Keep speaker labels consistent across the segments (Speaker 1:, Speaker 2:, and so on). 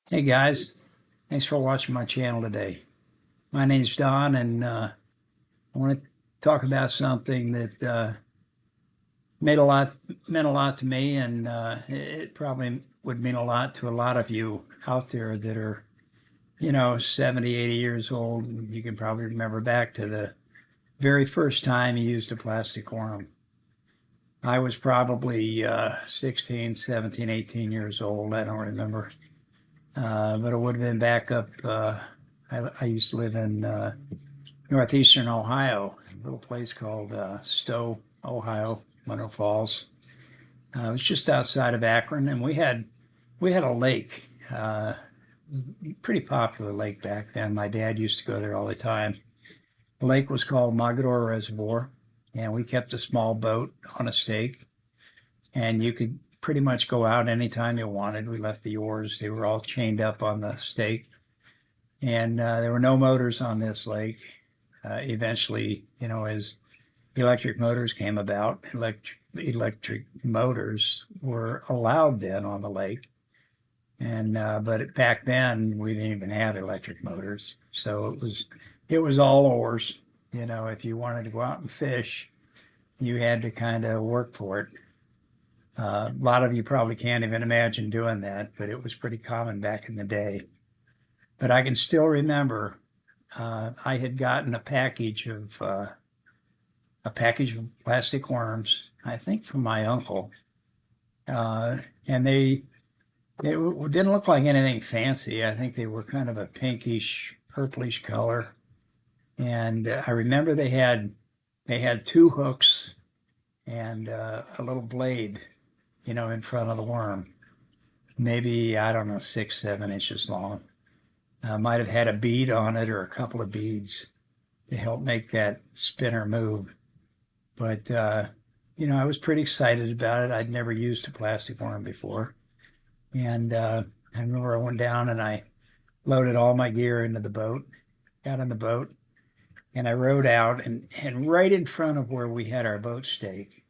Speaker 1: Hey guys, thanks for watching my channel today. My name's Don, and I want to talk about something that made a lot meant a lot to me, and it probably would mean a lot to a lot of you out there that are, 70, 80 years old. You can probably remember back to the very first time you used a plastic worm. I was probably 16, 17, 18 years old. I don't remember. But it would have been back up. I used to live in northeastern Ohio, a little place called Stowe, Ohio, Winter Falls. It was just outside of Akron, and we had a lake, pretty popular lake back then. My dad used to go there all the time. The lake was called Mogador Reservoir, and we kept a small boat on a stake, and you could pretty much go out anytime you wanted. We left the oars; they were all chained up on the stake, and there were no motors on this lake. Eventually, as electric motors came about, electric motors were allowed then on the lake. And but back then we didn't even have electric motors, so it was all oars. If you wanted to go out and fish, you had to kind of work for it. A lot of you probably can't even imagine doing that, but it was pretty common back in the day. But I can still remember I had gotten a package of plastic worms, I think from my uncle, and they didn't look like anything fancy. I think they were kind of a pinkish, purplish color, and I remember they had two hooks and a little blade, in front of the worm. Maybe I don't know, 6, 7 inches long. Might have had a bead on it or a couple of beads to help make that spinner move. But I was pretty excited about it. I'd never used a plastic worm before, and I remember I went down and I loaded all my gear into the boat, got in the boat, and I rowed out. And right in front of where we had our boat stake,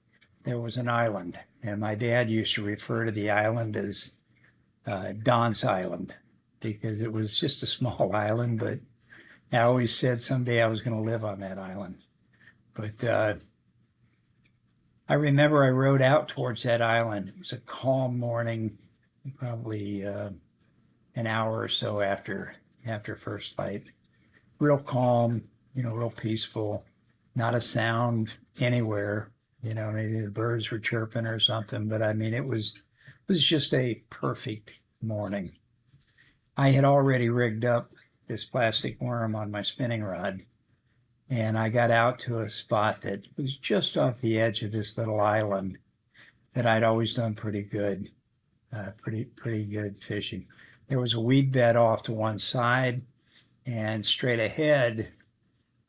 Speaker 1: there was an island. And my dad used to refer to the island as Don's Island because it was just a small island, but I always said someday I was going to live on that island. But I remember I rowed out towards that island. It was a calm morning, probably an hour or so after first light. Real calm, real peaceful. Not a sound anywhere. Maybe the birds were chirping or something, but I mean, it was just a perfect morning. I had already rigged up this plastic worm on my spinning rod, and I got out to a spot that was just off the edge of this little island that I'd always done pretty good fishing. There was a weed bed off to one side, and straight ahead,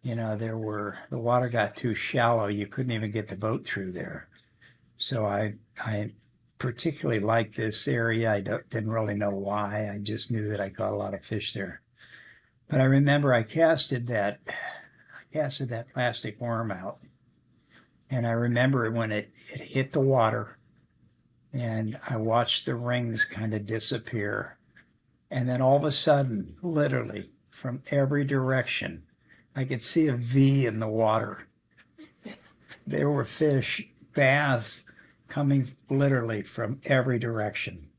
Speaker 1: the water got too shallow. You couldn't even get the boat through there. So I particularly liked this area. Didn't really know why. I just knew that I caught a lot of fish there. But I remember I casted that plastic worm out, and I remember when it hit the water, and I watched the rings kind of disappear. And then all of a sudden, literally from every direction, I could see a V in the water. There were fish, bass, coming literally from every direction.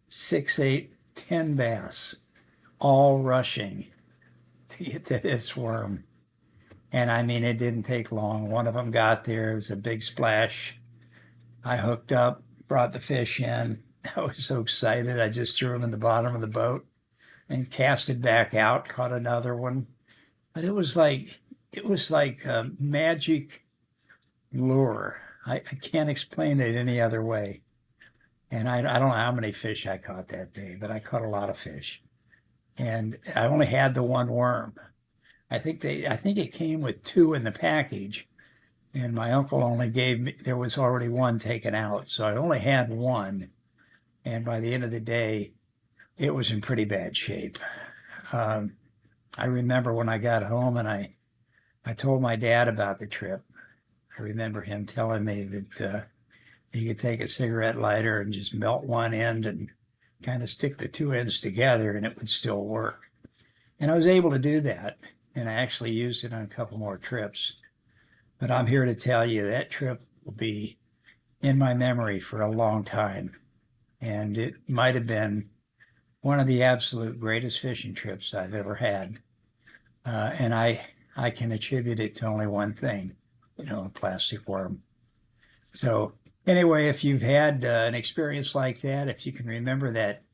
Speaker 1: 6, 8, 10 bass, all rushing to get to this worm. And I mean, it didn't take long. One of them got there. It was a big splash. I hooked up, brought the fish in. I was so excited. I just threw him in the bottom of the boat and cast it back out, caught another one. But it was like a magic lure. I can't explain it any other way. And I don't know how many fish I caught that day, but I caught a lot of fish. And I only had the one worm. I think it came with two in the package, and my uncle only gave me, there was already one taken out, so I only had one. And by the end of the day, it was in pretty bad shape. Um, I remember when I got home and I told my dad about the trip. I remember him telling me that he could take a cigarette lighter and just melt one end and kind of stick the two ends together and it would still work. And I was able to do that. And I actually used it on a couple more trips. But I'm here to tell you that trip will be in my memory for a long time. And it might have been one of the absolute greatest fishing trips I've ever had. And I can attribute it to only one thing, a plastic worm. So anyway, if you've had an experience like that, if you can remember that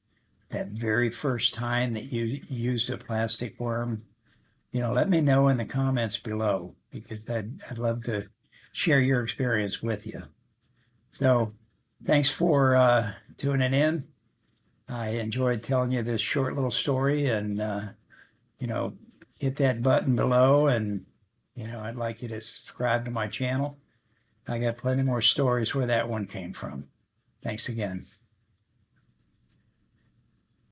Speaker 1: very first time that you used a plastic worm, let me know in the comments below, because I'd love to share your experience with you. So thanks for tuning in. I enjoyed telling you this short little story, and hit that button below, and I'd like you to subscribe to my channel. I got plenty more stories where that one came from. Thanks again.